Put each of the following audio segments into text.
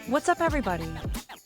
What's up, everybody?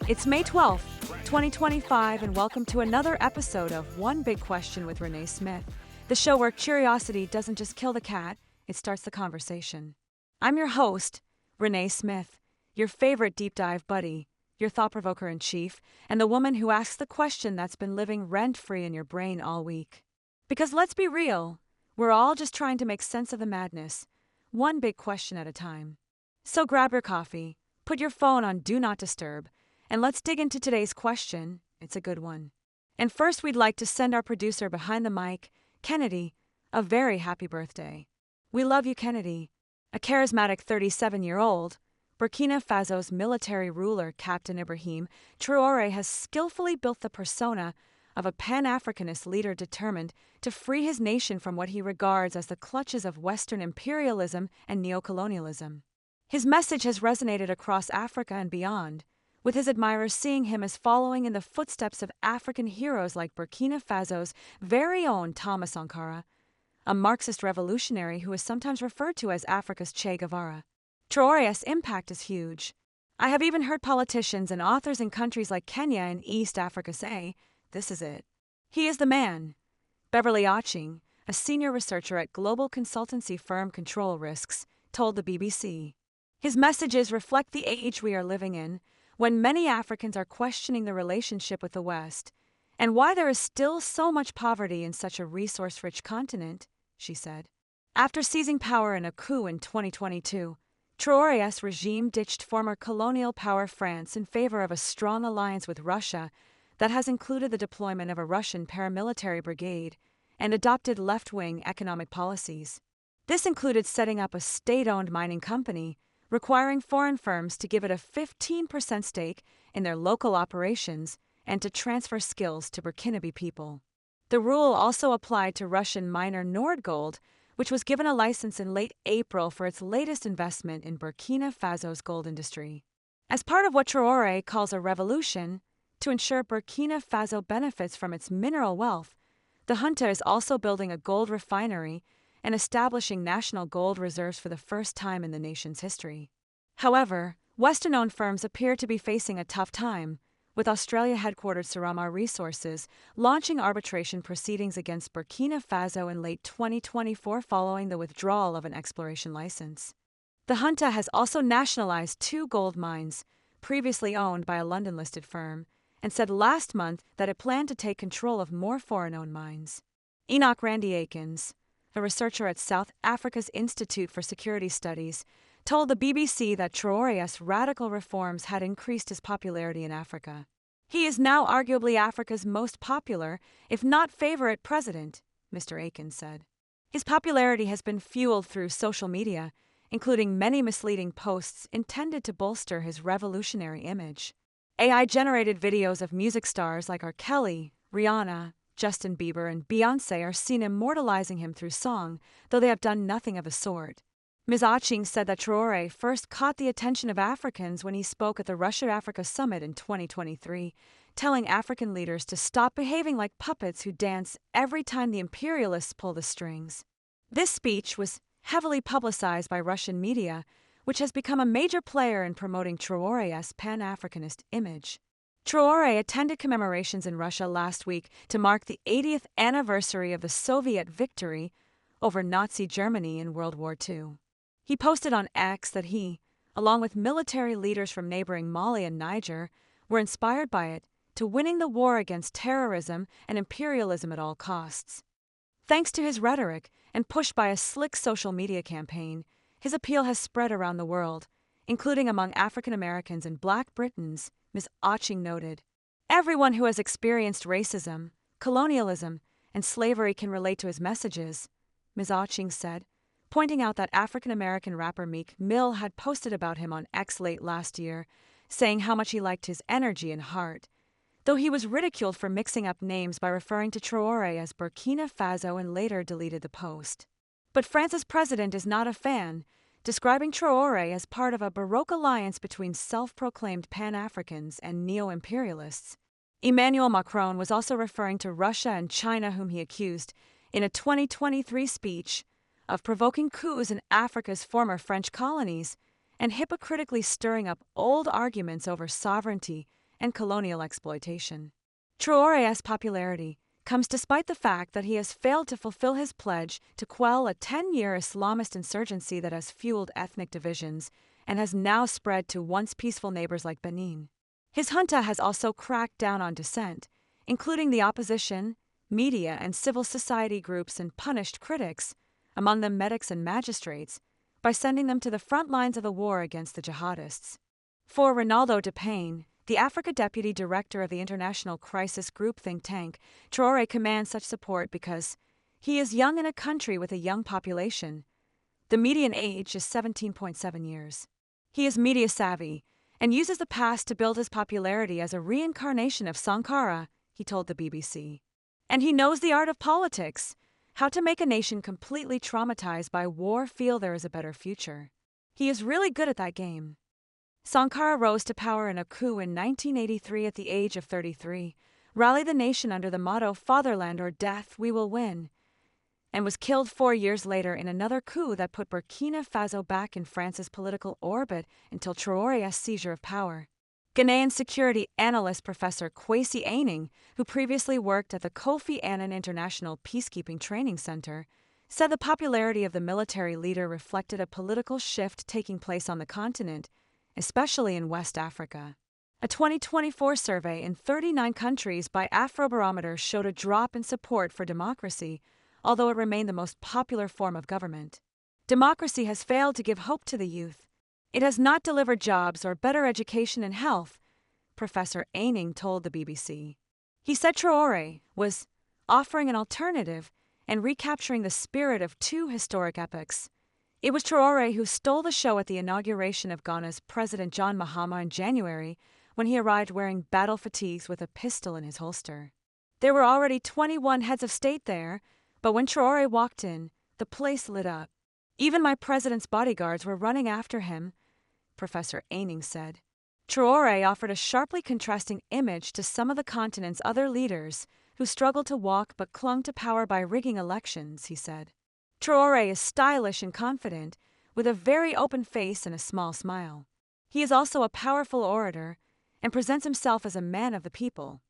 It's May 12th, 2025, and welcome to another episode of One Big Question with Renee Smith, the show where curiosity doesn't just kill the cat, it starts the conversation. I'm your host, Renee Smith, your favorite deep dive buddy, your thought provoker in chief, and the woman who asks the question that's been living rent-free in your brain all week. Because let's be real, we're all just trying to make sense of the madness, one big question at a time. So grab your coffee, put your phone on Do Not Disturb, and let's dig into today's question. It's a good one. And first, we'd like to send our producer behind the mic, Kennedy, a very happy birthday. We love you, Kennedy. A charismatic 37-year-old, Burkina Faso's military ruler, Captain Ibrahim Traoré, has skillfully built the persona of a Pan-Africanist leader determined to free his nation from what he regards as the clutches of Western imperialism and neocolonialism. His message has resonated across Africa and beyond, with his admirers seeing him as following in the footsteps of African heroes like Burkina Faso's very own Thomas Sankara, a Marxist revolutionary who is sometimes referred to as Africa's Che Guevara. Traoré's impact is huge. I have even heard politicians and authors in countries like Kenya and East Africa say, "This is it." He is the man. Beverly Oching, a senior researcher at global consultancy firm Control Risks, told the BBC. His messages reflect the age we are living in, when many Africans are questioning the relationship with the West, and why there is still so much poverty in such a resource-rich continent, she said. After seizing power in a coup in 2022, Traoré's regime ditched former colonial power France in favor of a strong alliance with Russia that has included the deployment of a Russian paramilitary brigade and adopted left-wing economic policies. This included setting up a state-owned mining company, requiring foreign firms to give it a 15% stake in their local operations and to transfer skills to Burkinabe people. The rule also applied to Russian miner Nordgold, which was given a license in late April for its latest investment in Burkina Faso's gold industry. As part of what Traoré calls a revolution, to ensure Burkina Faso benefits from its mineral wealth, the junta is also building a gold refinery and establishing national gold reserves for the first time in the nation's history. However, Western-owned firms appear to be facing a tough time, with Australia-headquartered Surama Resources launching arbitration proceedings against Burkina Faso in late 2024 following the withdrawal of an exploration license. The junta has also nationalized 2 gold mines, previously owned by a London-listed firm, and said last month that it planned to take control of more foreign-owned mines. Enoch Randy Akins, a researcher at South Africa's Institute for Security Studies, told the BBC that Traoré's radical reforms had increased his popularity in Africa. He is now arguably Africa's most popular, if not favorite, president, Mr. Akins said. His popularity has been fueled through social media, including many misleading posts intended to bolster his revolutionary image. AI-generated videos of music stars like R. Kelly, Rihanna, Justin Bieber, and Beyoncé are seen immortalizing him through song, though they have done nothing of the sort. Ms. Oching said that Traoré first caught the attention of Africans when he spoke at the Russia-Africa Summit in 2023, telling African leaders to stop behaving like puppets who dance every time the imperialists pull the strings. This speech was heavily publicized by Russian media, which has become a major player in promoting Traoré's Pan-Africanist image. Traoré attended commemorations in Russia last week to mark the 80th anniversary of the Soviet victory over Nazi Germany in World War II. He posted on X that he, along with military leaders from neighboring Mali and Niger, were inspired by it to winning the war against terrorism and imperialism at all costs. Thanks to his rhetoric and pushed by a slick social media campaign, his appeal has spread around the world, including among African Americans and Black Britons, Ms. Oching noted. Everyone who has experienced racism, colonialism, and slavery can relate to his messages, Ms. Oching said, pointing out that African American rapper Meek Mill had posted about him on X late last year, saying how much he liked his energy and heart, though he was ridiculed for mixing up names by referring to Traoré as Burkina Faso and later deleted the post. But France's president is not a fan, describing Traoré as part of a Baroque alliance between self-proclaimed Pan-Africans and neo-imperialists. Emmanuel Macron was also referring to Russia and China, whom he accused, in a 2023 speech, of provoking coups in Africa's former French colonies and hypocritically stirring up old arguments over sovereignty and colonial exploitation. Traoré's popularity comes despite the fact that he has failed to fulfill his pledge to quell a 10-year Islamist insurgency that has fueled ethnic divisions and has now spread to once peaceful neighbors like Benin. His junta has also cracked down on dissent, including the opposition, media, and civil society groups, and punished critics, among them medics and magistrates, by sending them to the front lines of the war against the jihadists. For Ronaldo de Payne, the Africa Deputy Director of the International Crisis Group think tank, Traoré commands such support because he is young in a country with a young population. The median age is 17.7 years. He is media savvy and uses the past to build his popularity as a reincarnation of Sankara, he told the BBC. And he knows the art of politics, how to make a nation completely traumatized by war feel there is a better future. He is really good at that game. Sankara rose to power in a coup in 1983 at the age of 33, rallied the nation under the motto "Fatherland or Death, we will win," and was killed 4 years later in another coup that put Burkina Faso back in France's political orbit until Traoré's seizure of power. Ghanaian security analyst Professor Kwesi Aining, who previously worked at the Kofi Annan International Peacekeeping Training Center, said the popularity of the military leader reflected a political shift taking place on the continent, especially in West Africa. A 2024 survey in 39 countries by Afrobarometer showed a drop in support for democracy, although it remained the most popular form of government. Democracy has failed to give hope to the youth. It has not delivered jobs or better education and health, Professor Aining told the BBC. He said Traoré was offering an alternative and recapturing the spirit of two historic epochs. It was Traoré who stole the show at the inauguration of Ghana's President John Mahama in January, when he arrived wearing battle fatigues with a pistol in his holster. There were already 21 heads of state there, but when Traoré walked in, the place lit up. Even my president's bodyguards were running after him, Professor Aining said. Traoré offered a sharply contrasting image to some of the continent's other leaders who struggled to walk but clung to power by rigging elections, he said. Traoré is stylish and confident, with a very open face and a small smile. He is also a powerful orator and presents himself as a man of the people.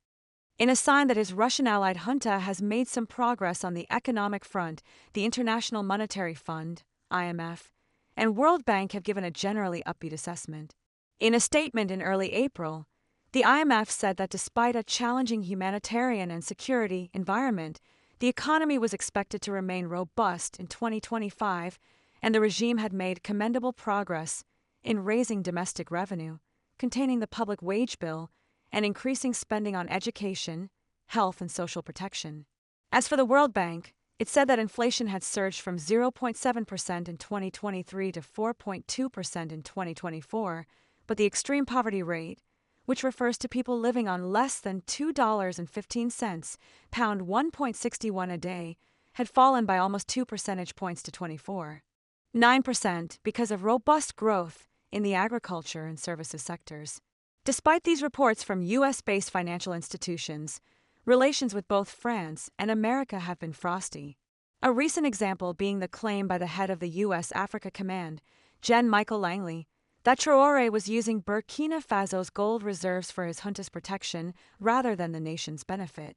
In a sign that his Russian allied junta has made some progress on the economic front, the International Monetary Fund, IMF, and World Bank have given a generally upbeat assessment. In a statement in early April, the IMF said that despite a challenging humanitarian and security environment, the economy was expected to remain robust in 2025, and the regime had made commendable progress in raising domestic revenue, containing the public wage bill, and increasing spending on education, health, and social protection. As for the World Bank, it said that inflation had surged from 0.7% in 2023 to 4.2% in 2024, but the extreme poverty rate, which refers to people living on less than $2.15, pound 1.61 a day, had fallen by almost 2 percentage points to 24.9% because of robust growth in the agriculture and services sectors. Despite these reports from U.S.-based financial institutions, relations with both France and America have been frosty. A recent example being the claim by the head of the U.S. Africa Command, Gen. Michael Langley, that Traoré was using Burkina Faso's gold reserves for his junta's protection rather than the nation's benefit.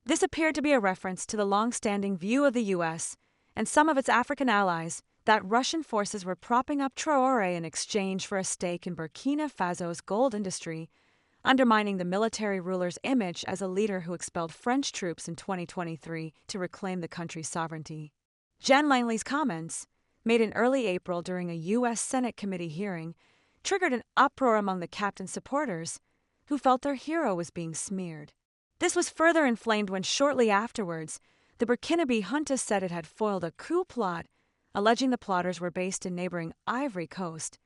This appeared to be a reference to the long-standing view of the U.S. and some of its African allies that Russian forces were propping up Traoré in exchange for a stake in Burkina Faso's gold industry, undermining the military ruler's image as a leader who expelled French troops in 2023 to reclaim the country's sovereignty. Gen. Langley's comments, made in early April during a U.S. Senate committee hearing, triggered an uproar among the captain's supporters, who felt their hero was being smeared. This was further inflamed when shortly afterwards, the Burkinabe junta said it had foiled a coup plot, alleging the plotters were based in neighboring Ivory Coast,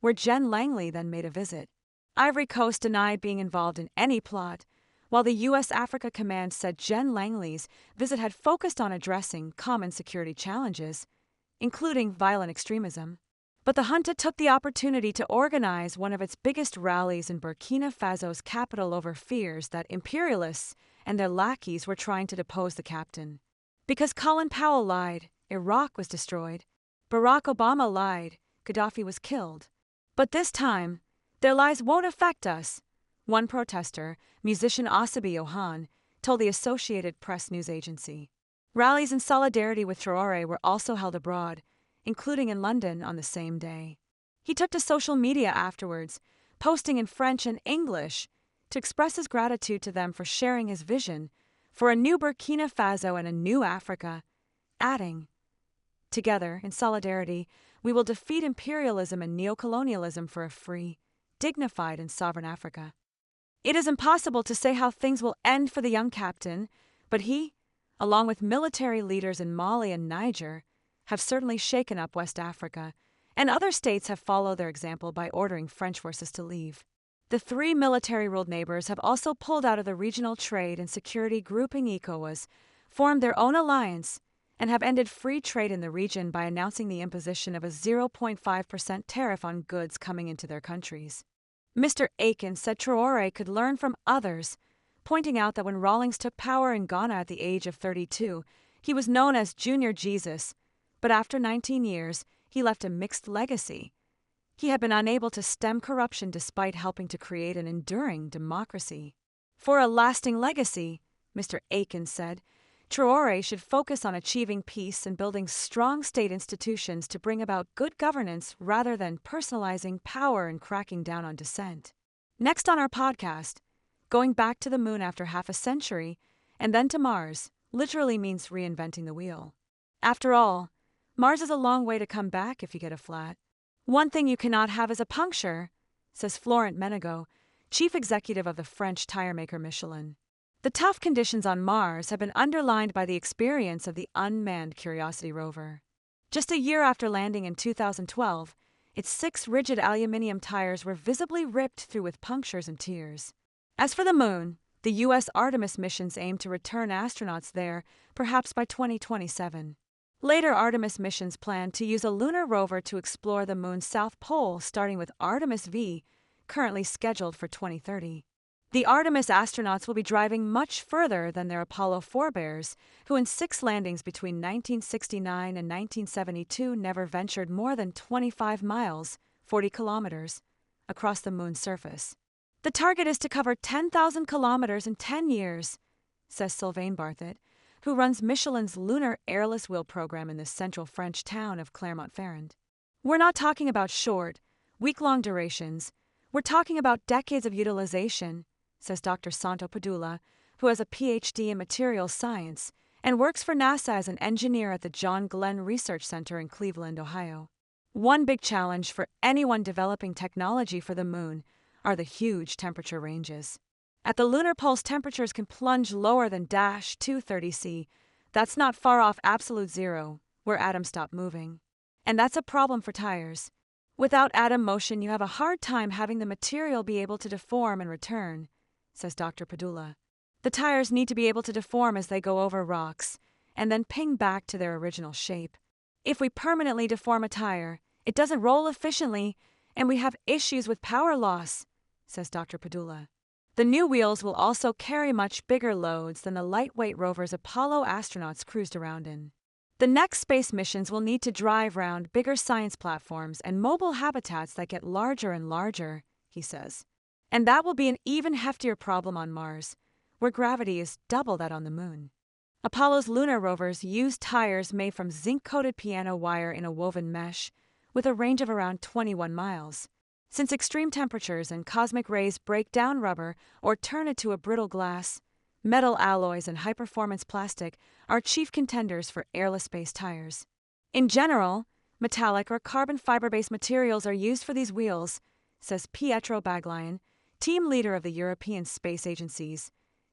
where Gen. Langley then made a visit. Ivory Coast denied being involved in any plot, while the U.S. Africa Command said Gen. Langley's visit had focused on addressing common security challenges, including violent extremism. But the junta took the opportunity to organize one of its biggest rallies in Burkina Faso's capital over fears that imperialists and their lackeys were trying to depose the captain. Because Colin Powell lied, Iraq was destroyed. Barack Obama lied, Gaddafi was killed. But this time, their lies won't affect us, one protester, musician Asabi Yohan, told the Associated Press news agency. Rallies in solidarity with Traoré were also held abroad, including in London on the same day. He took to social media afterwards, posting in French and English to express his gratitude to them for sharing his vision for a new Burkina Faso and a new Africa, adding, "Together, in solidarity, we will defeat imperialism and neocolonialism for a free, dignified and sovereign Africa." It is impossible to say how things will end for the young captain, but he, along with military leaders in Mali and Niger, have certainly shaken up West Africa, and other states have followed their example by ordering French forces to leave. The three military-ruled neighbors have also pulled out of the regional trade and security grouping ECOWAS, formed their own alliance, and have ended free trade in the region by announcing the imposition of a 0.5% tariff on goods coming into their countries. Mr. Aiken said Traoré could learn from others, pointing out that when Rawlings took power in Ghana at the age of 32, he was known as Junior Jesus, but after 19 years, he left a mixed legacy. He had been unable to stem corruption despite helping to create an enduring democracy. For a lasting legacy, Mr. Aiken said, Traoré should focus on achieving peace and building strong state institutions to bring about good governance rather than personalizing power and cracking down on dissent. Next on our podcast, going back to the moon after half a century and then to Mars literally means reinventing the wheel. After all, Mars is a long way to come back if you get a flat. One thing you cannot have is a puncture, says Florent Menegaux, chief executive of the French tire maker Michelin. The tough conditions on Mars have been underlined by the experience of the unmanned Curiosity rover. Just a year after landing in 2012, its 6 rigid aluminium tires were visibly ripped through with punctures and tears. As for the moon, the U.S. Artemis missions aim to return astronauts there, perhaps by 2027. Later Artemis missions plan to use a lunar rover to explore the moon's south pole, starting with Artemis V, currently scheduled for 2030. The Artemis astronauts will be driving much further than their Apollo forebears, who in 6 landings between 1969 and 1972 never ventured more than 25 miles, 40 kilometers, across the moon's surface. The target is to cover 10,000 kilometers in 10 years, says Sylvain Barthet, who runs Michelin's lunar airless wheel program in the central French town of Clermont-Ferrand. We're not talking about short, week-long durations. We're talking about decades of utilization, says Dr. Santo Padula, who has a PhD in materials science and works for NASA as an engineer at the John Glenn Research Center in Cleveland, Ohio. One big challenge for anyone developing technology for the moon are the huge temperature ranges. At the lunar poles, temperatures can plunge lower than -230°C. That's not far off absolute zero, where atoms stop moving. And that's a problem for tires. Without atom motion, you have a hard time having the material be able to deform and return, says Dr. Padula. The tires need to be able to deform as they go over rocks, and then ping back to their original shape. If we permanently deform a tire, it doesn't roll efficiently, and we have issues with power loss, says Dr. Padula. The new wheels will also carry much bigger loads than the lightweight rovers Apollo astronauts cruised around in. The next space missions will need to drive round bigger science platforms and mobile habitats that get larger and larger, he says. And that will be an even heftier problem on Mars, where gravity is double that on the moon. Apollo's lunar rovers used tires made from zinc-coated piano wire in a woven mesh, with a range of around 21 miles. Since extreme temperatures and cosmic rays break down rubber or turn it to a brittle glass, metal alloys and high-performance plastic are chief contenders for airless space tires. In general, metallic or carbon fiber-based materials are used for these wheels, says Pietro Baglione, team leader of the European Space Agency's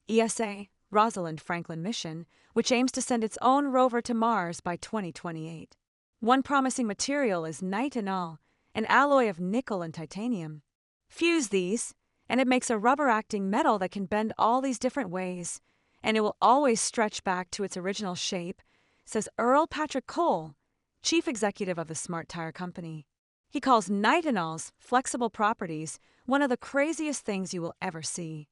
ESA Rosalind Franklin mission, which aims to send its own rover to Mars by 2028. One promising material is nitinol, an alloy of nickel and titanium. Fuse these, and it makes a rubber-acting metal that can bend all these different ways, and it will always stretch back to its original shape, says Earl Patrick Cole, chief executive of the Smart Tire Company. He calls nitinol's flexible properties one of the craziest things you will ever see.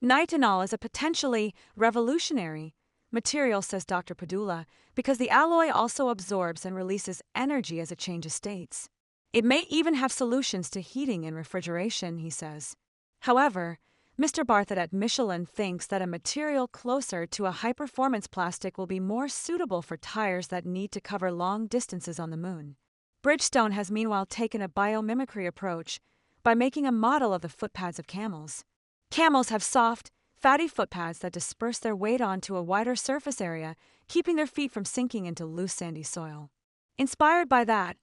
Nitinol is a potentially revolutionary material, says Dr. Padula, because the alloy also absorbs and releases energy as it changes states. It may even have solutions to heating and refrigeration, he says. However, Mr. Bartlett at Michelin thinks that a material closer to a high-performance plastic will be more suitable for tires that need to cover long distances on the moon. Bridgestone has meanwhile taken a biomimicry approach by making a model of the footpads of camels. Camels have soft, fatty footpads that disperse their weight onto a wider surface area, keeping their feet from sinking into loose sandy soil. Inspired by that,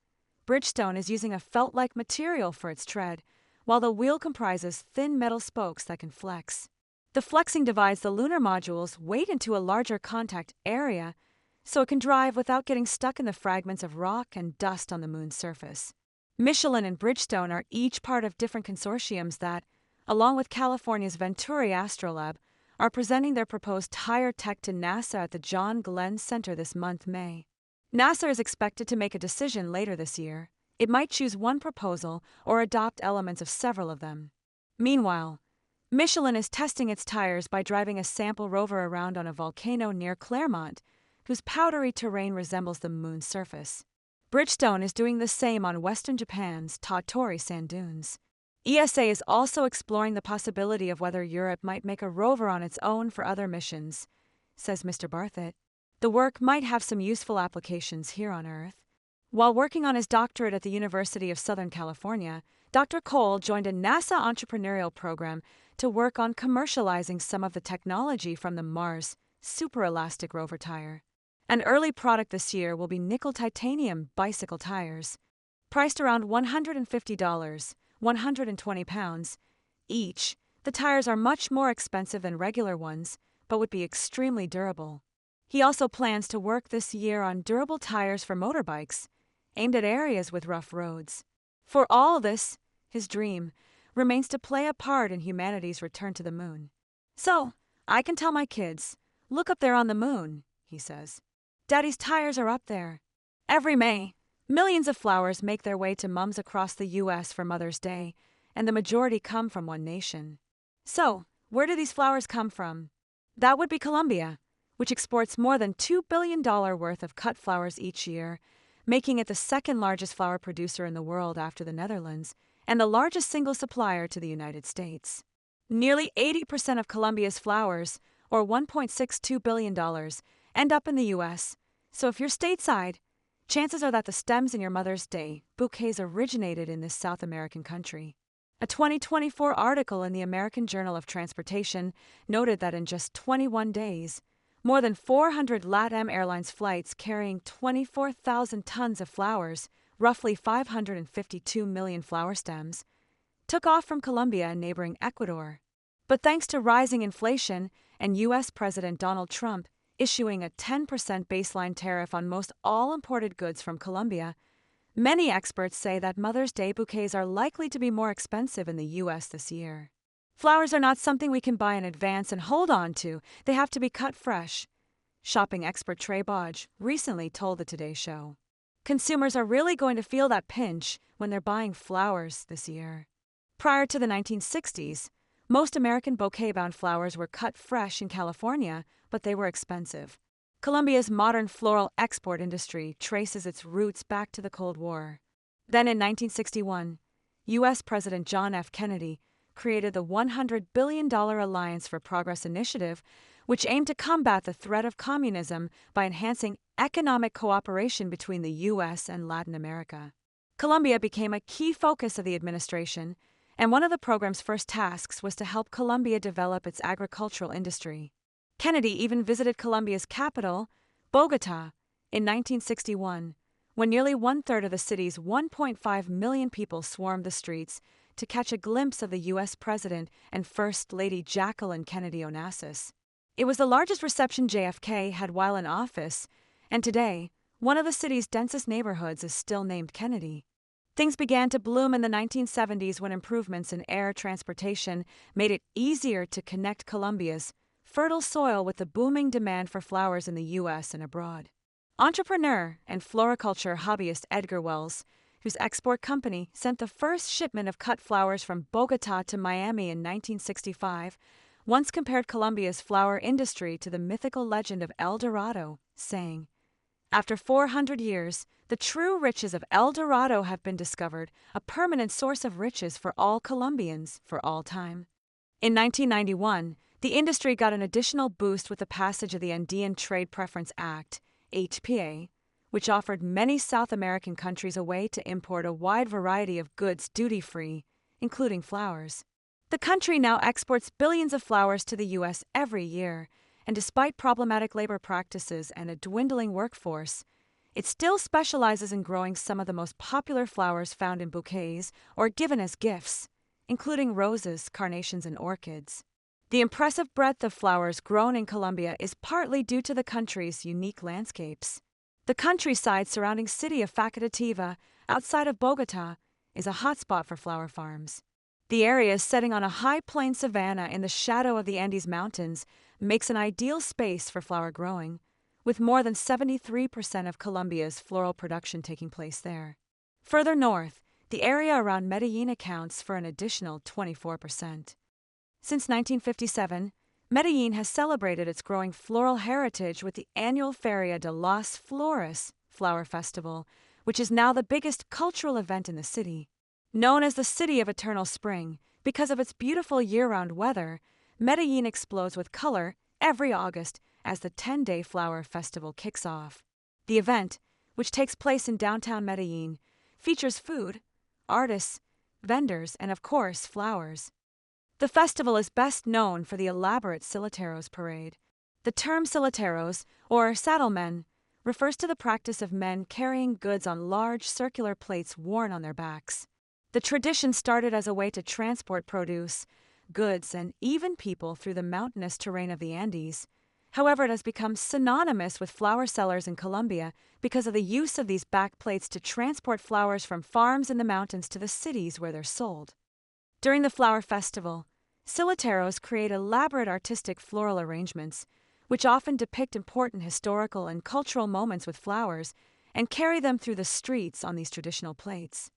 Bridgestone is using a felt-like material for its tread, while the wheel comprises thin metal spokes that can flex. The flexing divides the lunar module's weight into a larger contact area, so it can drive without getting stuck in the fragments of rock and dust on the moon's surface. Michelin and Bridgestone are each part of different consortiums that, along with California's Venturi Astrolab, are presenting their proposed tire tech to NASA at the John Glenn Center this month, May. NASA is expected to make a decision later this year. It might choose one proposal or adopt elements of several of them. Meanwhile, Michelin is testing its tires by driving a sample rover around on a volcano near Claremont, whose powdery terrain resembles the moon's surface. Bridgestone is doing the same on western Japan's Tottori sand dunes. ESA is also exploring the possibility of whether Europe might make a rover on its own for other missions, says Mr. Bartlett. The work might have some useful applications here on Earth. While working on his doctorate at the University of Southern California, Dr. Cole joined a NASA entrepreneurial program to work on commercializing some of the technology from the Mars Super-Elastic rover tire. An early product this year will be nickel titanium bicycle tires. Priced around $150, 120 pounds each, the tires are much more expensive than regular ones, but would be extremely durable. He also plans to work this year on durable tires for motorbikes, aimed at areas with rough roads. For all this, his dream remains to play a part in humanity's return to the moon. So, I can tell my kids, look up there on the moon, he says. Daddy's tires are up there. Every May, millions of flowers make their way to mums across the U.S. for Mother's Day, and the majority come from one nation. So, where do these flowers come from? That would be Colombia, which exports more than $2 billion worth of cut flowers each year, making it the second largest flower producer in the world after the Netherlands, and the largest single supplier to the United States. Nearly 80% of Colombia's flowers, or $1.62 billion, end up in the U.S., so if you're stateside, chances are that the stems in your Mother's Day bouquets originated in this South American country. A 2024 article in the American Journal of Transportation noted that in just 21 days, more than 400 LATAM Airlines flights carrying 24,000 tons of flowers, roughly 552 million flower stems, took off from Colombia and neighboring Ecuador. But thanks to rising inflation and U.S. President Donald Trump issuing a 10% baseline tariff on most all imported goods from Colombia, many experts say that Mother's Day bouquets are likely to be more expensive in the U.S. this year. Flowers are not something we can buy in advance and hold on to. They have to be cut fresh. Shopping expert Trey Bodge recently told the Today Show. Consumers are really going to feel that pinch when they're buying flowers this year. Prior to the 1960s, most American bouquet-bound flowers were cut fresh in California, but they were expensive. Colombia's modern floral export industry traces its roots back to the Cold War. Then in 1961, U.S. President John F. Kennedy created the $100 billion Alliance for Progress Initiative, which aimed to combat the threat of communism by enhancing economic cooperation between the U.S. and Latin America. Colombia became a key focus of the administration, and one of the program's first tasks was to help Colombia develop its agricultural industry. Kennedy even visited Colombia's capital, Bogotá, in 1961, when nearly one-third of the city's 1.5 million people swarmed the streets to catch a glimpse of the U.S. President and First Lady Jacqueline Kennedy Onassis. It was the largest reception JFK had while in office, and today, one of the city's densest neighborhoods is still named Kennedy. Things began to bloom in the 1970s when improvements in air transportation made it easier to connect Colombia's fertile soil with the booming demand for flowers in the U.S. and abroad. Entrepreneur and floriculture hobbyist Edgar Wells, whose export company sent the first shipment of cut flowers from Bogota to Miami in 1965, once compared Colombia's flower industry to the mythical legend of El Dorado, saying, "After 400 years, the true riches of El Dorado have been discovered, a permanent source of riches for all Colombians for all time." In 1991, the industry got an additional boost with the passage of the Andean Trade Preference Act, HPA, which offered many South American countries a way to import a wide variety of goods duty-free, including flowers. The country now exports billions of flowers to the U.S. every year, and despite problematic labor practices and a dwindling workforce, it still specializes in growing some of the most popular flowers found in bouquets or given as gifts, including roses, carnations, and orchids. The impressive breadth of flowers grown in Colombia is partly due to the country's unique landscapes. The countryside surrounding city of Facatativa, outside of Bogota, is a hotspot for flower farms. The area, setting on a high plain savanna in the shadow of the Andes Mountains, makes an ideal space for flower growing, with more than 73% of Colombia's floral production taking place there. Further north, the area around Medellin accounts for an additional 24%. Since 1957, Medellin has celebrated its growing floral heritage with the annual Feria de las Flores flower festival, which is now the biggest cultural event in the city. Known as the City of Eternal Spring because of its beautiful year-round weather, Medellin explodes with color every August as the 10-day flower festival kicks off. The event, which takes place in downtown Medellin, features food, artists, vendors, and of course, flowers. The festival is best known for the elaborate Siliteros parade. The term Siliteros, or saddlemen, refers to the practice of men carrying goods on large circular plates worn on their backs. The tradition started as a way to transport produce, goods, and even people through the mountainous terrain of the Andes. However, it has become synonymous with flower sellers in Colombia because of the use of these back plates to transport flowers from farms in the mountains to the cities where they're sold. During the flower festival, Siliteros create elaborate artistic floral arrangements, which often depict important historical and cultural moments with flowers, and carry them through the streets on these traditional plates.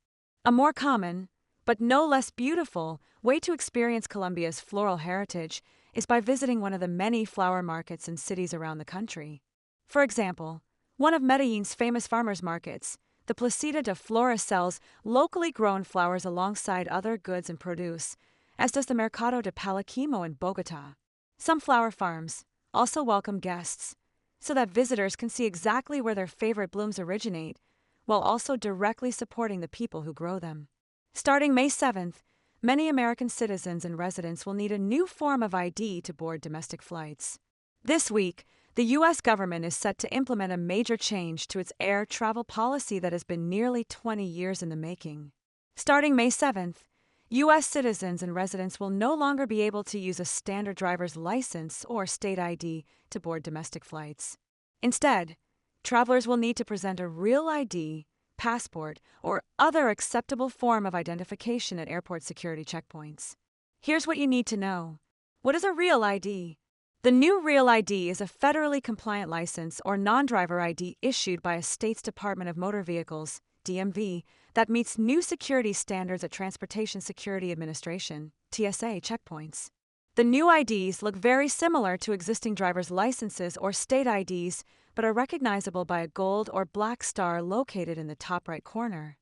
A more common, but no less beautiful, way to experience Colombia's floral heritage is by visiting one of the many flower markets in cities around the country. For example, one of Medellin's famous farmers markets, the Placita de Flores, sells locally grown flowers alongside other goods and produce, as does the Mercado de Palaquimo in Bogota. Some flower farms also welcome guests, so that visitors can see exactly where their favorite blooms originate, while also directly supporting the people who grow them. Starting May 7th, many American citizens and residents will need a new form of ID to board domestic flights. This week, the U.S. government is set to implement a major change to its air travel policy that has been nearly 20 years in the making. Starting May 7th, U.S. citizens and residents will no longer be able to use a standard driver's license or state ID to board domestic flights. Instead, travelers will need to present a real ID, passport, or other acceptable form of identification at airport security checkpoints. Here's what you need to know. What is a real ID? The new Real ID is a federally compliant license or non-driver ID issued by a state's Department of Motor Vehicles, DMV, that meets new security standards at Transportation Security Administration, TSA, checkpoints. The new IDs look very similar to existing driver's licenses or state IDs, but are recognizable by a gold or black star located in the top right corner.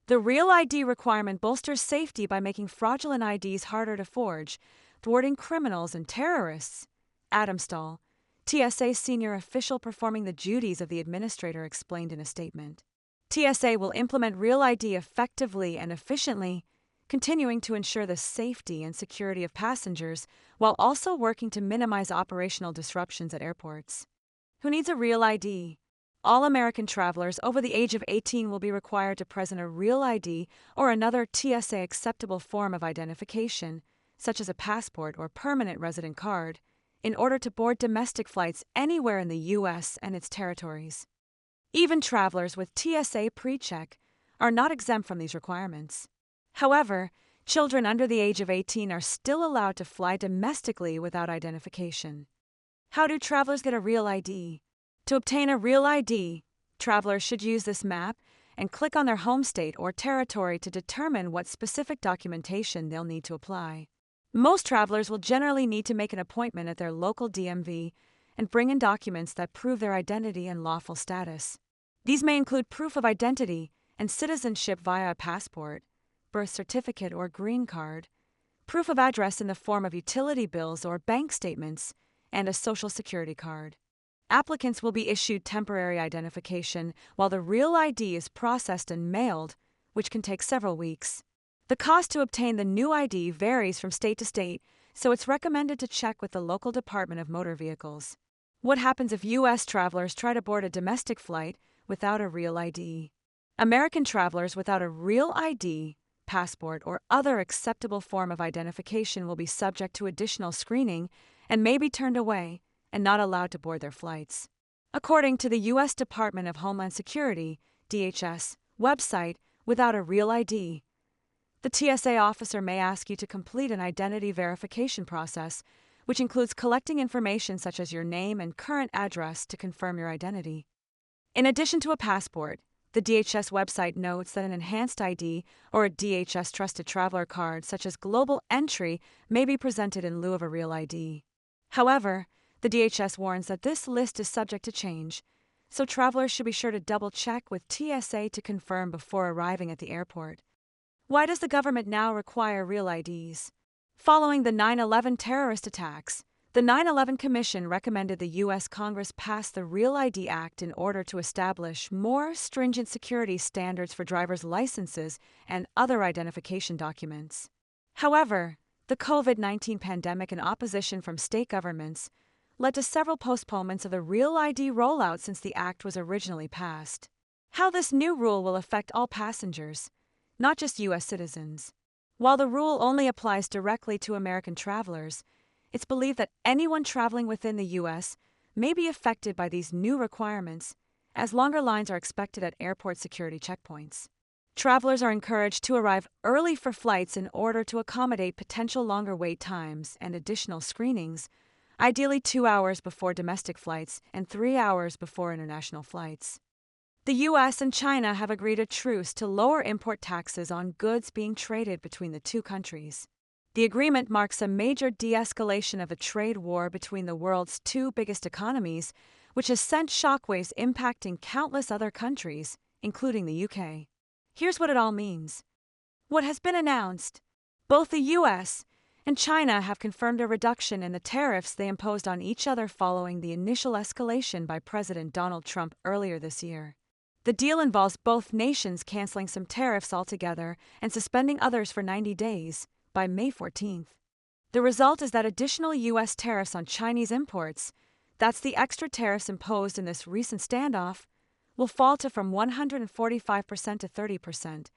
The Real ID requirement bolsters safety by making fraudulent IDs harder to forge, thwarting criminals and terrorists. Adam Stahl, TSA senior official performing the duties of the administrator, explained in a statement. TSA will implement Real ID effectively and efficiently, continuing to ensure the safety and security of passengers while also working to minimize operational disruptions at airports. Who needs a Real ID? All American travelers over the age of 18 will be required to present a Real ID or another TSA acceptable form of identification, such as a passport or permanent resident card, in order to board domestic flights anywhere in the U.S. and its territories. Even travelers with TSA PreCheck are not exempt from these requirements. However, children under the age of 18 are still allowed to fly domestically without identification. How do travelers get a Real ID? To obtain a Real ID, travelers should use this map and click on their home state or territory to determine what specific documentation they'll need to apply. Most travelers will generally need to make an appointment at their local DMV and bring in documents that prove their identity and lawful status. These may include proof of identity and citizenship via a passport, birth certificate or green card, proof of address in the form of utility bills or bank statements, and a social security card. Applicants will be issued temporary identification while the real ID is processed and mailed, which can take several weeks. The cost to obtain the new ID varies from state to state, so it's recommended to check with the local Department of Motor Vehicles. What happens if U.S. travelers try to board a domestic flight without a real ID? American travelers without a real ID, passport, or other acceptable form of identification will be subject to additional screening and may be turned away and not allowed to board their flights. According to the U.S. Department of Homeland Security, DHS, website, without a real ID, the TSA officer may ask you to complete an identity verification process, which includes collecting information such as your name and current address to confirm your identity. In addition to a passport, the DHS website notes that an enhanced ID or a DHS Trusted Traveler card such as Global Entry may be presented in lieu of a real ID. However, the DHS warns that this list is subject to change, so travelers should be sure to double-check with TSA to confirm before arriving at the airport. Why does the government now require real IDs? Following the 9/11 terrorist attacks, the 9/11 Commission recommended the U.S. Congress pass the Real ID Act in order to establish more stringent security standards for driver's licenses and other identification documents. However, the COVID-19 pandemic and opposition from state governments led to several postponements of the Real ID rollout since the act was originally passed. How this new rule will affect all passengers, not just U.S. citizens. While the rule only applies directly to American travelers, it's believed that anyone traveling within the U.S. may be affected by these new requirements, as longer lines are expected at airport security checkpoints. Travelers are encouraged to arrive early for flights in order to accommodate potential longer wait times and additional screenings, ideally 2 hours before domestic flights and 3 hours before international flights. The U.S. and China have agreed a truce to lower import taxes on goods being traded between the two countries. The agreement marks a major de-escalation of a trade war between the world's two biggest economies, which has sent shockwaves impacting countless other countries, including the UK. Here's what it all means. What has been announced? Both the U.S. and China have confirmed a reduction in the tariffs they imposed on each other following the initial escalation by President Donald Trump earlier this year. The deal involves both nations canceling some tariffs altogether and suspending others for 90 days, by May 14th. The result is that additional U.S. tariffs on Chinese imports, that's the extra tariffs imposed in this recent standoff, will fall to from 145% to 30%,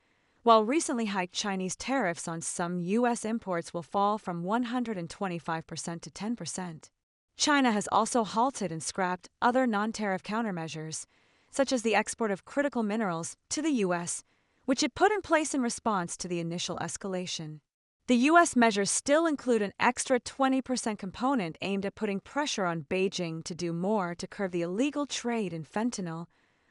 while recently hiked Chinese tariffs on some U.S. imports will fall from 125% to 10%. China has also halted and scrapped other non-tariff countermeasures, such as the export of critical minerals to the U.S., which it put in place in response to the initial escalation. The U.S. measures still include an extra 20% component aimed at putting pressure on Beijing to do more to curb the illegal trade in fentanyl,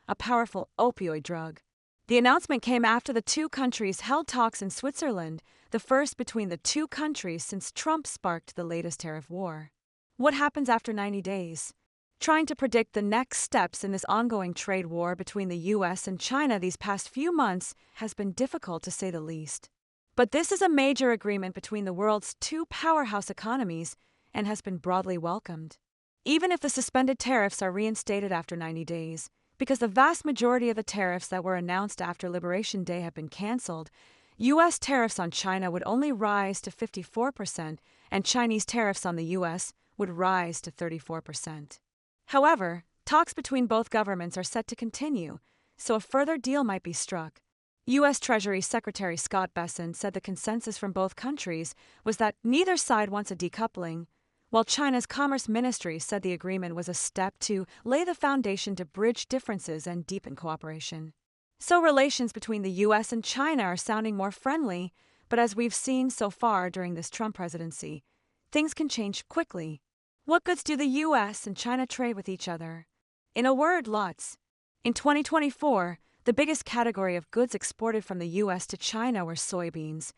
a powerful opioid drug. The announcement came after the two countries held talks in Switzerland, the first between the two countries since Trump sparked the latest tariff war. What happens after 90 days? Trying to predict the next steps in this ongoing trade war between the U.S. and China these past few months has been difficult to say the least. But this is a major agreement between the world's two powerhouse economies and has been broadly welcomed. Even if the suspended tariffs are reinstated after 90 days, because the vast majority of the tariffs that were announced after Liberation Day have been canceled, U.S. tariffs on China would only rise to 54%, and Chinese tariffs on the U.S. would rise to 34%. However, talks between both governments are set to continue, so a further deal might be struck. U.S. Treasury Secretary Scott Bessent said the consensus from both countries was that neither side wants a decoupling, while China's Commerce Ministry said the agreement was a step to lay the foundation to bridge differences and deepen cooperation. So relations between the U.S. and China are sounding more friendly, but as we've seen so far during this Trump presidency, things can change quickly. What goods do the U.S. and China trade with each other? In a word, lots. In 2024, The biggest category of goods exported from the U.S. to China were soybeans,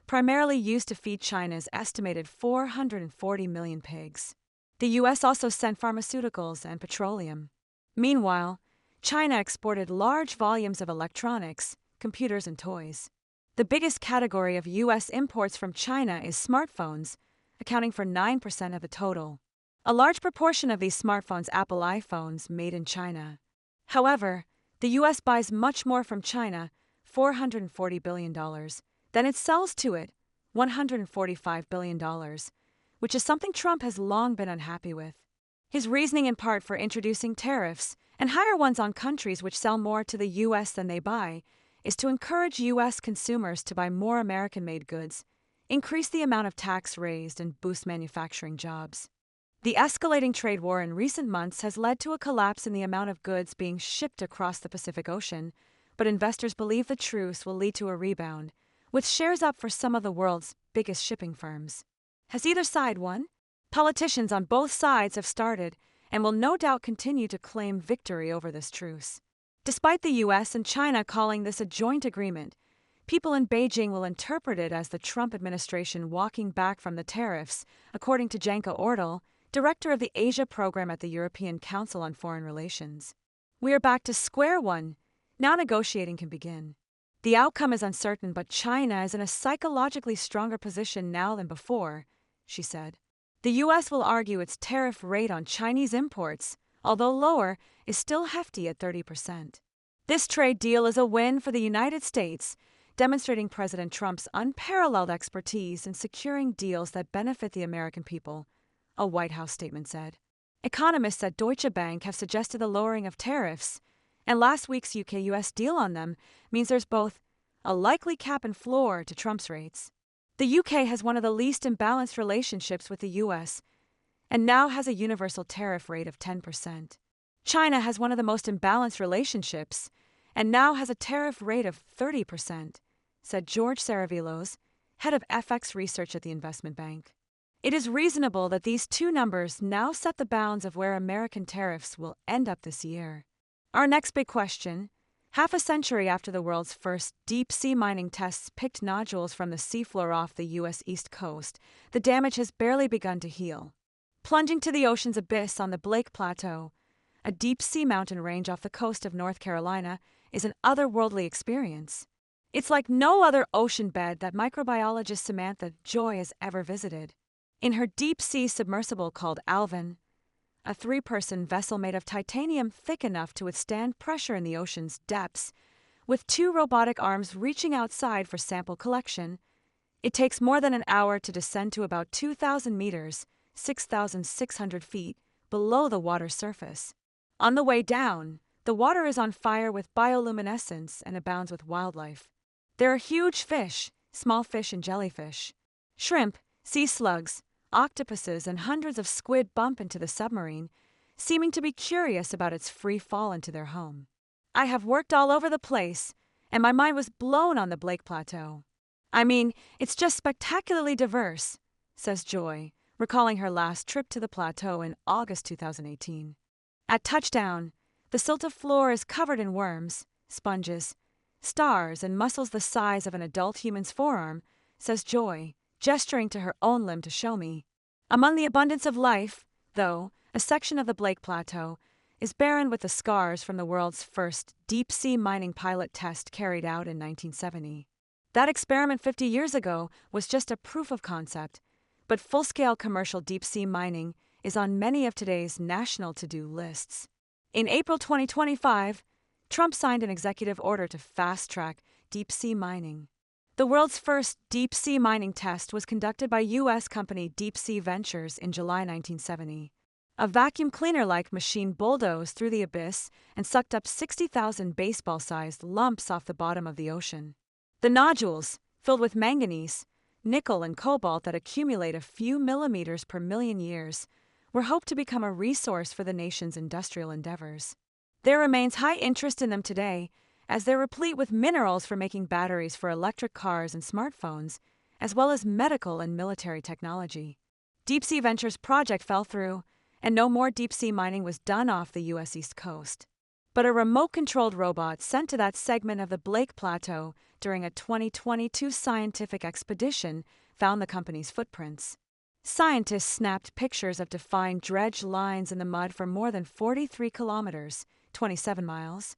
primarily used to feed China's estimated 440 million pigs. The U.S. also sent pharmaceuticals and petroleum. Meanwhile, China exported large volumes of electronics, computers, and toys. The biggest category of U.S. imports from China is smartphones, accounting for 9% of the total. A large proportion of these smartphones, Apple iPhones, made in China. However, the U.S. buys much more from China, $440 billion, than it sells to it, $145 billion, which is something Trump has long been unhappy with. His reasoning in part for introducing tariffs, and higher ones on countries which sell more to the U.S. than they buy, is to encourage U.S. consumers to buy more American-made goods, increase the amount of tax raised, and boost manufacturing jobs. The escalating trade war in recent months has led to a collapse in the amount of goods being shipped across the Pacific Ocean, but investors believe the truce will lead to a rebound, with shares up for some of the world's biggest shipping firms. Has either side won? Politicians on both sides have started and will no doubt continue to claim victory over this truce. Despite the U.S. and China calling this a joint agreement, people in Beijing will interpret it as the Trump administration walking back from the tariffs, according to Janka Ordal, director of the Asia program at the European Council on Foreign Relations. We are back to square one. Now negotiating can begin. The outcome is uncertain, but China is in a psychologically stronger position now than before, she said. The U.S. will argue its tariff rate on Chinese imports, although lower, is still hefty at 30%. This trade deal is a win for the United States, demonstrating President Trump's unparalleled expertise in securing deals that benefit the American people, a White House statement said. Economists at Deutsche Bank have suggested the lowering of tariffs, and last week's UK-US deal on them means there's both a likely cap and floor to Trump's rates. The UK has one of the least imbalanced relationships with the US, and now has a universal tariff rate of 10%. China has one of the most imbalanced relationships, and now has a tariff rate of 30%, said George Saravilos, head of FX research at the investment bank. It is reasonable that these two numbers now set the bounds of where American tariffs will end up this year. Our next big question: half a century after the world's first deep-sea mining tests picked nodules from the seafloor off the U.S. East Coast, the damage has barely begun to heal. Plunging to the ocean's abyss on the Blake Plateau, a deep-sea mountain range off the coast of North Carolina, is an otherworldly experience. It's like no other ocean bed that microbiologist Samantha Joy has ever visited. In her deep-sea submersible called Alvin, a 3-person vessel made of titanium thick enough to withstand pressure in the ocean's depths, with 2 robotic arms reaching outside for sample collection, it takes more than an hour to descend to about 2,000 meters, 6,600 feet, below the water's surface. On the way down, the water is on fire with bioluminescence and abounds with wildlife. There are huge fish, small fish and jellyfish, shrimp, sea slugs, octopuses, and hundreds of squid bump into the submarine, seeming to be curious about its free fall into their home. I have worked all over the place, and my mind was blown on the Blake Plateau. I mean, it's just spectacularly diverse, says Joy, recalling her last trip to the plateau in August 2018. At touchdown, the silted floor is covered in worms, sponges, stars, and mussels the size of an adult human's forearm, says Joy, gesturing to her own limb to show me. Among the abundance of life, though, a section of the Blake Plateau is barren with the scars from the world's first deep-sea mining pilot test carried out in 1970. That experiment 50 years ago was just a proof of concept, but full-scale commercial deep-sea mining is on many of today's national to-do lists. In April 2025, Trump signed an executive order to fast-track deep-sea mining. The world's first deep-sea mining test was conducted by U.S. company Deep Sea Ventures in July 1970. A vacuum cleaner-like machine bulldozed through the abyss and sucked up 60,000 baseball-sized lumps off the bottom of the ocean. The nodules, filled with manganese, nickel, and cobalt that accumulate a few millimeters per million years, were hoped to become a resource for the nation's industrial endeavors. There remains high interest in them today, as they're replete with minerals for making batteries for electric cars and smartphones, as well as medical and military technology. Deep Sea Ventures' project fell through, and no more deep-sea mining was done off the U.S. East Coast. But a remote-controlled robot sent to that segment of the Blake Plateau during a 2022 scientific expedition found the company's footprints. Scientists snapped pictures of defined dredge lines in the mud for more than 43 kilometers, 27 miles.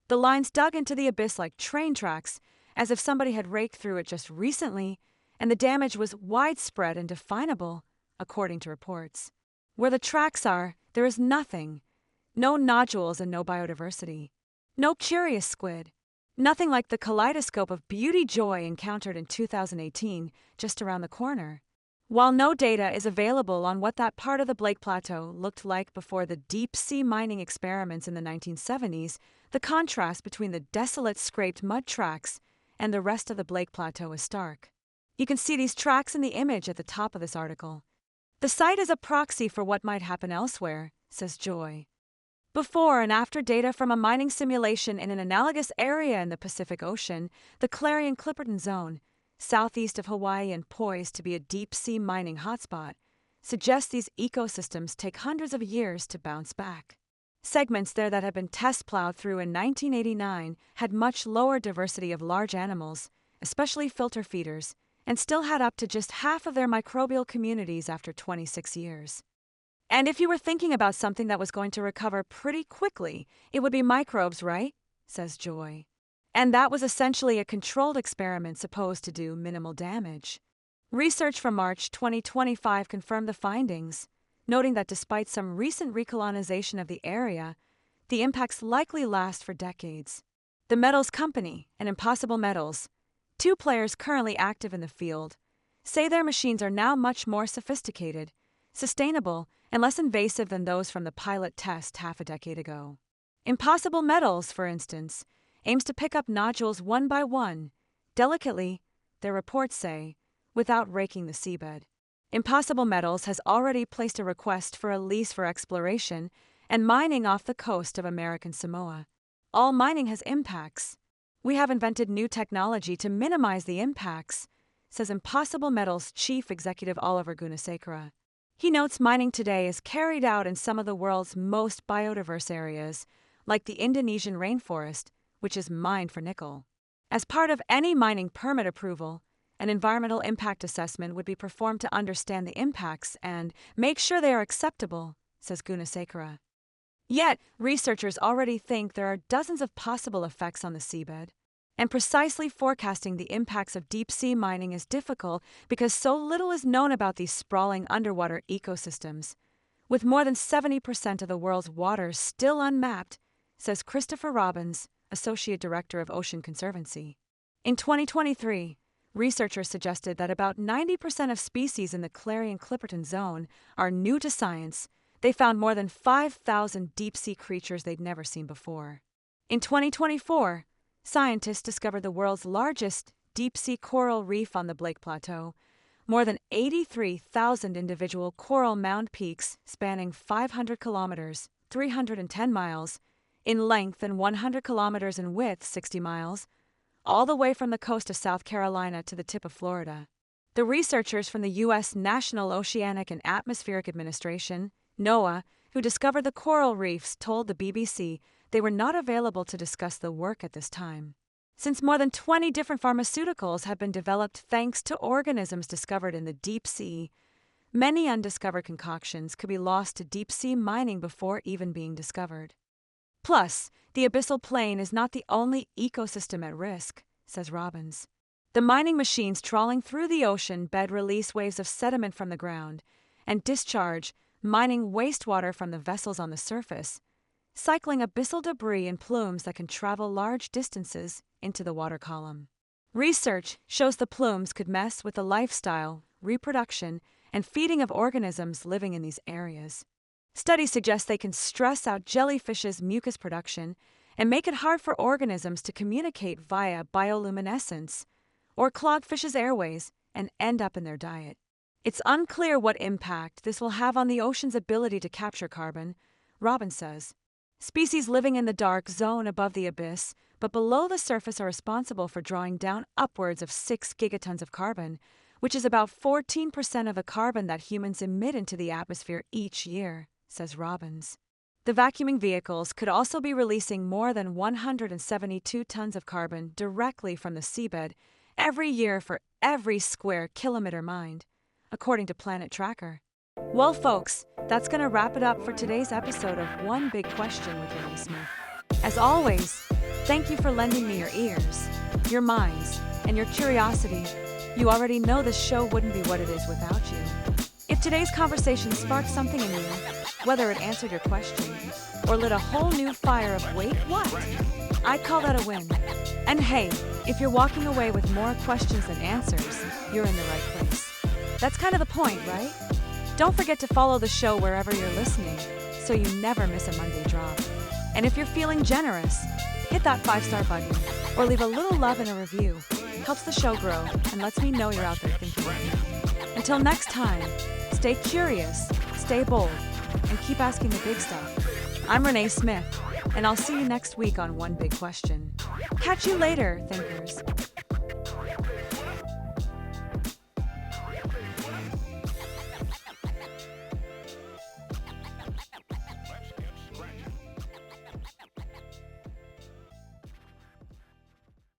The lines dug into the abyss like train tracks, as if somebody had raked through it just recently, and the damage was widespread and definable, according to reports. Where the tracks are, there is nothing. No nodules and no biodiversity. No curious squid. Nothing like the kaleidoscope of beauty joy encountered in 2018, just around the corner. While no data is available on what that part of the Blake Plateau looked like before the deep-sea mining experiments in the 1970s, the contrast between the desolate scraped mud tracks and the rest of the Blake Plateau is stark. You can see these tracks in the image at the top of this article. The site is a proxy for what might happen elsewhere, says Joy. Before and after data from a mining simulation in an analogous area in the Pacific Ocean, the Clarion-Clipperton Zone, southeast of Hawaii and poised to be a deep-sea mining hotspot, suggests these ecosystems take hundreds of years to bounce back. Segments there that had been test-plowed through in 1989 had much lower diversity of large animals, especially filter feeders, and still had up to just half of their microbial communities after 26 years. And if you were thinking about something that was going to recover pretty quickly, it would be microbes, right? Says Joy. And that was essentially a controlled experiment supposed to do minimal damage. Research from March 2025 confirmed the findings, noting that despite some recent recolonization of the area, the impacts likely last for decades. The Metals Company and Impossible Metals, two players currently active in the field, say their machines are now much more sophisticated, sustainable, and less invasive than those from the pilot test half a decade ago. Impossible Metals, for instance, aims to pick up nodules one by one, delicately, their reports say, without raking the seabed. Impossible Metals has already placed a request for a lease for exploration and mining off the coast of American Samoa. All mining has impacts. We have invented new technology to minimize the impacts, says Impossible Metals Chief Executive Oliver Gunasekera. He notes mining today is carried out in some of the world's most biodiverse areas, like the Indonesian rainforest, which is mined for nickel. As part of any mining permit approval, an environmental impact assessment would be performed to understand the impacts and make sure they are acceptable, says Gunasekera. Yet, researchers already think there are dozens of possible effects on the seabed, and precisely forecasting the impacts of deep-sea mining is difficult because so little is known about these sprawling underwater ecosystems. With more than 70% of the world's waters still unmapped, says Christopher Robbins, Associate Director of Ocean Conservancy. In 2023, researchers suggested that about 90% of species in the Clarion-Clipperton Zone are new to science. They found more than 5,000 deep-sea creatures they'd never seen before. In 2024, scientists discovered the world's largest deep-sea coral reef on the Blake Plateau, more than 83,000 individual coral mound peaks spanning 500 kilometers, 310 miles, in length and 100 kilometers in width, 60 miles, all the way from the coast of South Carolina to the tip of Florida. The researchers from the U.S. National Oceanic and Atmospheric Administration, NOAA, who discovered the coral reefs, told the BBC they were not available to discuss the work at this time. Since more than 20 different pharmaceuticals have been developed thanks to organisms discovered in the deep sea, many undiscovered concoctions could be lost to deep-sea mining before even being discovered. Plus, the abyssal plain is not the only ecosystem at risk, says Robbins. The mining machines trawling through the ocean bed release waves of sediment from the ground and discharge mining wastewater from the vessels on the surface, cycling abyssal debris in plumes that can travel large distances into the water column. Research shows the plumes could mess with the lifestyle, reproduction, and feeding of organisms living in these areas. Studies suggest they can stress out jellyfish's mucus production and make it hard for organisms to communicate via bioluminescence, or clog fish's airways and end up in their diet. It's unclear what impact this will have on the ocean's ability to capture carbon, Robbins says. Species living in the dark zone above the abyss but below the surface are responsible for drawing down upwards of 6 gigatons of carbon, which is about 14% of the carbon that humans emit into the atmosphere each year, says Robbins. The The vacuuming vehicles could also be releasing more than 172 tons of carbon directly from the seabed every year for every square kilometer mined, according to Planet Tracker. Well, folks, that's going to wrap it up for today's episode of One Big Question with Renee Smith. As always, thank you for lending me your ears, your minds, and your curiosity. You already know this show wouldn't be what it is without you. If today's conversation sparked something in you, whether it answered your question or lit a whole new fire of wait, what? I'd call that a win. And hey, if you're walking away with more questions than answers, you're in the right place. That's kind of the point, right? Don't forget to follow the show wherever you're listening so you never miss a Monday drop. And if you're feeling generous, hit that 5-star button or leave a little love in a review. Helps the show grow and lets me know you're out there thinking of me. Until next time, stay curious, stay bold, and keep asking the big stuff. I'm Renee Smith, and I'll see you next week on One Big Question. Catch you later, thinkers.